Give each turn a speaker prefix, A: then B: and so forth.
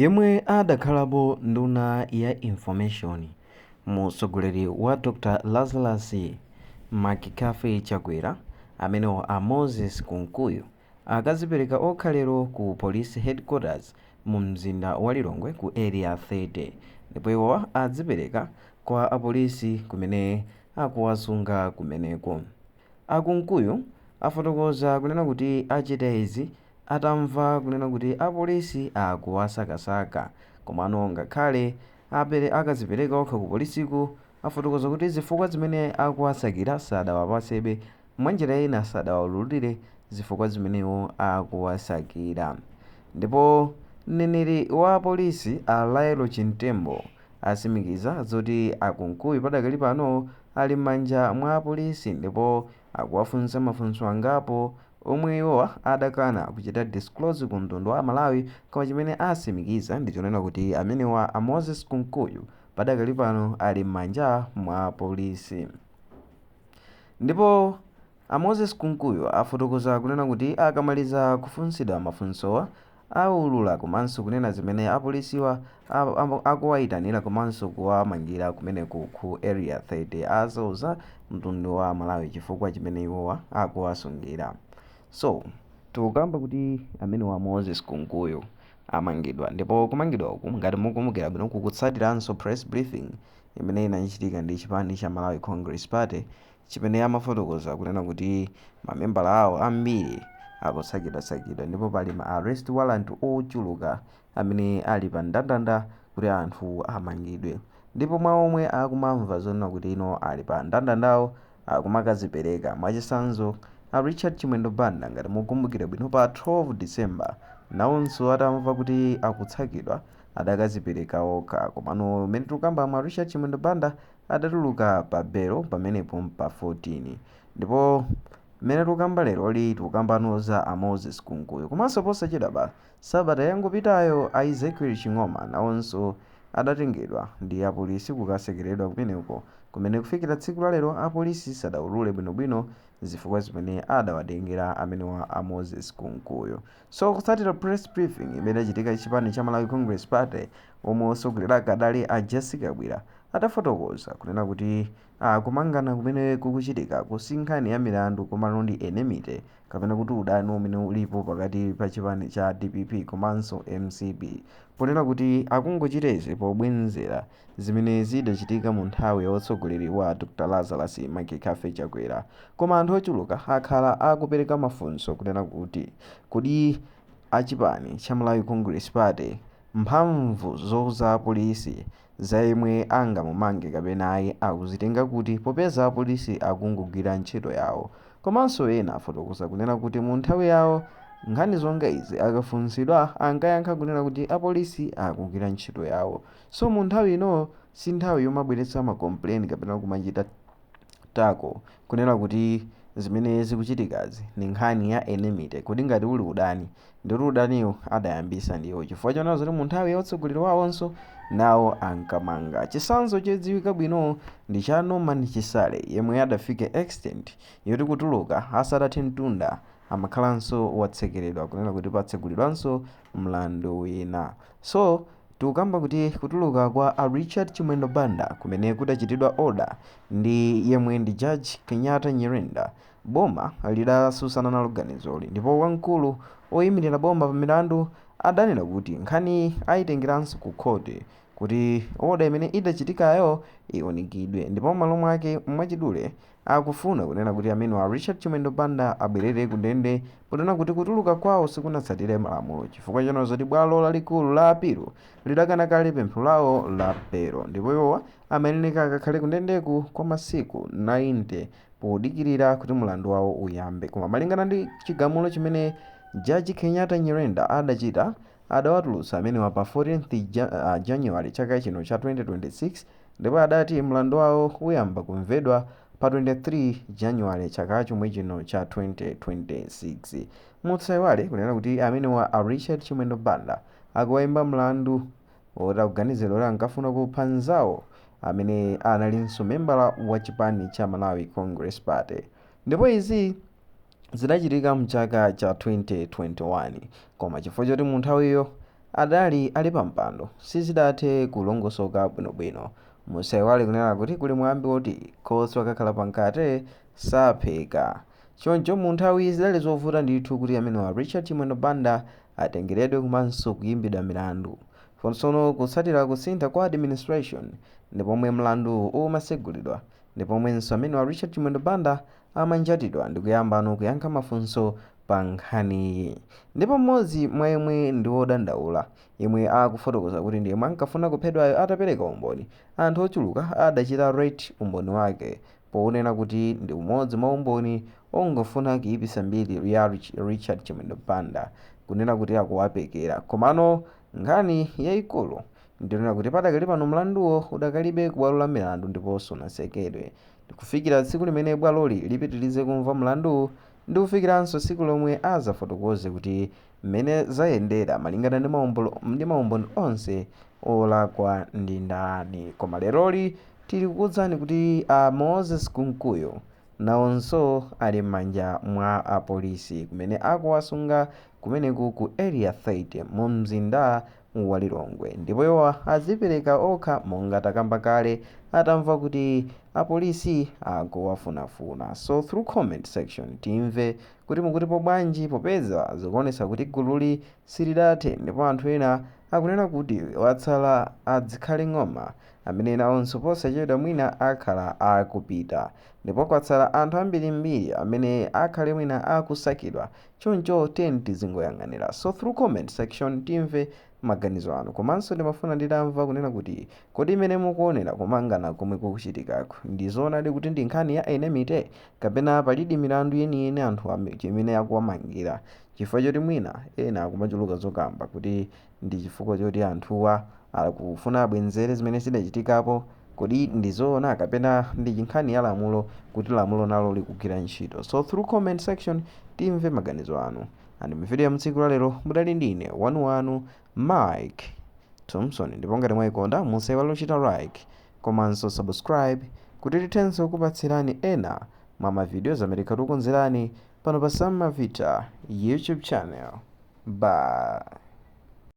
A: yemwe adakhalapo nduna ya information mtsogoleri wa Dr. Lazarus McCaffrey Chakwera amenewo a Moses Kunkuyu akazipereka okhalero ku police headquarters mu mzinda wa Lilongwe ku area 30 ndipo iwo azipereka kwa apolisi kumene akuwasunga kumeneko. Akunkuyu afotokoza kunena kuti achita izi atamva kunena kuti apolisi akuwasakasaka, komano ngakhale akazipereka okha ku polisiku afotokoza kuti zifukwa zimene akuwasakira sadawapasebe, mwanjira ina sadawalulire zifukwa zimenewo akuwasakira. Ndipo mneneri wa polisi Laelo Chintembo asimikiza zoti Akunkuyu padakali pano ali m'manja mwa polisi ndipo akuwafunsa mafunso angapo omwe iwowa adakana kuchita disclose ku mtundu wa Malawi, koma chimene asimikiza ndichonena kuti amenewa a Moses Kunkuyu padakali pano ali m'manja mwa polisi. Ndipo a Moses Kunkuyu afotokoza kunena kuti akamaliza kufunsidwa mafunsowa aulula komanso kunena zimene apolisiwa akuwayitanira komanso kuwamangira kumeneku ku area 30 azauza mtundu wa Malawi chifukwa chimene iwowa akuwasungira. So tikukamba kuti amene wa Moses Kunkuyu amangidwa, ndipo kumangidwa uku ngati mukumbukira bwino kukutsatiranso press briefing imene inachitika ndi chipani cha Malawi Congress Party chimene amafotokoza kunena kuti mamembala awo ambiri akusakidwa ndipo pali ma arrest warrant ochuluka amene ali pa ndandanda kuti anthu amangidwe, ndipo mwa omwe akumamva zonena kuti ino ali pa ndandandawo akumakazipereka. Mwachitsanzo a Richard Chimwendo Banda ngati mukumbukira bwino pa 12 December nawonso atamva kuti akutsakidwa adakazipereka okha, komano mmene tikukamba mwa Richard Chimwendo Banda adatuluka pa belo pamenepo pa 14. ndipo mmene tikukamba lero tikukambano za a Moses Kunkuyu, komanso posachedwa sabata yangopitayo a Ezekiel Ching'oma nawonso adatengedwa ndi apolisi kukasekeredwa kumeneko, kumene kufikira tsiku la lero apolisi sadawulule bwinobwino zifukwa zimene adawatengera amenewa a Moses Kunkuyu. So kutsatira press briefing imene achitika chipani cha Malawi Congress Party omwe otsogolera akadali a Jessica Bwira atafotokoza kunena kuti kumangana kumene kukuchitika kusinkhani ya milandu komano ndi enmity kapena kuti udani umene ulipo pakati pa chipani cha DPP komanso MCP, ponena kuti akungochiteze pobwenzera zimene zidachitika mu nthawi ya utsogoleri wa Dr. Lazarus McCaffrey Chakwera. Koma anthu ochuluka akhala akupereka mafunso kunena kuti kodi achipani cha Malawi Congress Party mphamvu zoza polisi za yemwe angamumange kapena ayi akuzitenga kuti popeza apolisi akungogwira ntchito yawo. Komanso ena afotokoza kunena kuti mu nthawi yawo nkhani zonga izi akafunsidwa ankayankha kunena kuti apolisi akugwira ntchito yawo. So mu nthawi ino si nthawi yomabweretsa makompleni kapena kumachita tako kunena kuti zimene zikuchitikazi ni nkhani ya enmity, kuti ngati uli udani ndikuti udaniwo adayambisa ndiwo, chifukwa chonazo kuti mu nthawi ya utsogoleri wawonso nawo ankamanga. Chitsanzo chodziwika bwino ndi cha Norman Chisale yemwe adafike extent yoti kutuluka asadathe mtunda amakhalanso watsekeredwa kunena kuti patsegulidwanso mlandu wina. So tikukamba kuti kutuluka kwa a Richard Chimwendo Banda kumene kudachitidwa order ndi yemwe ndi Judge Kenyatta Nyirenda, boma lidasusana nalo ganizoli, ndipo wamkulu oyimirira boma pa milandu adanena kuti nkhani ayitengeranso ku khoti kuti order imene idachitikayo iunikidwe, ndipo malo mwake mwachidule akufuna kunena kuti amene wa Richard Chimwendo Banda abwerere ku ndende, ponena kuti kutuluka kwawo sikunatsatire malamulo, chifukwa chonazo kuti bwalo lalikulu la apilo lidakana kale pempho lawo la belo, ndipo iwowa amayenera akakhale ku ndendeku kwa masiku 90 podikirira kuti mlandu wawo uyambe. Koma malingana ndi chigamulo chimene Judge Kenyatta Nyirenda adachita, adawatulutsa amenewa pa 14th January chaka chino cha 2026, ndipo adati mlandu wawo uyamba kumvedwa pa 23 January chaka chomwe chino cha 2026. Musayiwale kunena kuti amenewa a Richard Chimwendo Banda akuwayimba mlandu otakuganizira kuti ankafuna kupha nzawo amene analinso membala wa chipani cha Malawi Congress Party, ndipo izi zidachitika mchaka cha 2021, koma chifukwa choti mu nthawiyo adali ali pampando sizidathe kulongosoka bwinobwino. Musaiwale kunena kuti kuli mwambi woti khosi wakakhala pankate sapheka. Choncho mu nthawi zidali zovuta ndithu kuti amene wa Richard Chimwendo Banda atengeredwe komanso kuyimbidwa milandu. Tsono kutsatira kusintha kwa administration ndipomwe mlandu umasegulidwa ndipomwenso amene wa Richard Chimwendo Banda amanjatidwa ndikuyamba kuyankha mafunso pa nkhaniyi. Ndipo mmodzi mwa yemwe ndi wodandaula yemwe akufotokoza kuti ndiye ankafuna kuphedwayo atapereka umboni, anthu ochuluka adachita rate umboni wake ponena kuti ndi umodzi mwa umboni ongofuna kuyipisa mbiri ya Richard Chimwendo Banda kunena kuti akuwapekera. Komano nkhani yayikulu ndinena kuti padakali pano mlanduwo udakalibe ku bwalo la milandu ndiponso unasekedwe. Ndikufikira tsiku limene bwaloli lipitirize kumva mlandu ndi kufikiranso tsiku lomwe azafotokoze kuti mmene zayendera malingana ndi maumboni onse olakwa ndi ndani. Koma leroli tili kukuwuzani kuti a Moses Kunkuyo nawonso ali m'manja mwa apolisi kumene akuwasunga kumeneku ku area 30 mu mzinda wa Lilongwe, ndipo iwo azipereka okha monga takamba kale atamva kuti apolisi akuwafunafuna. So through comment section timve kuti mukutipo bwanji popeza zikuonesa kuti gululi silidathe ndipo anthu ena akunena kuti watsala adzikhale ng'oma amene nawonso posachedwa mwina akhala akupita, ndipo kwatsala anthu ambirimbiri amene akhale mwina akusakidwa. Choncho tiyeni tizingoyang'anira. So through comment section timve maganizo anu, komanso ndimafuna nditamva kunena kuti kodi imene mukuonera kumangana komwe kukuchitikako ndizoonadi kuti ndi nkhani ya enemy kapena palidi milandu yeniyeni anthu amene akuwamangira, chifukwa choti mwina ena akumachuluka zokamba kuti ndi chifukwa choti anthuwa akufuna abwenzere zimene zidachitikapo. Kodi ndizoona kapena ndi nkhani ya lamulo kuti lamulo nalo likugwira ntchito? So through comment section timve maganizo anu. Video ya mtsiku la lero mudali ndine wanu Mike Thompson, ndipo ngati mwayikonda musaiwale kuchita like komanso subscribe kuti tithenso kupatsirani ena mwa mavideos amene tikukonzerani pano pa Sam Mavita YouTube channel. Bye.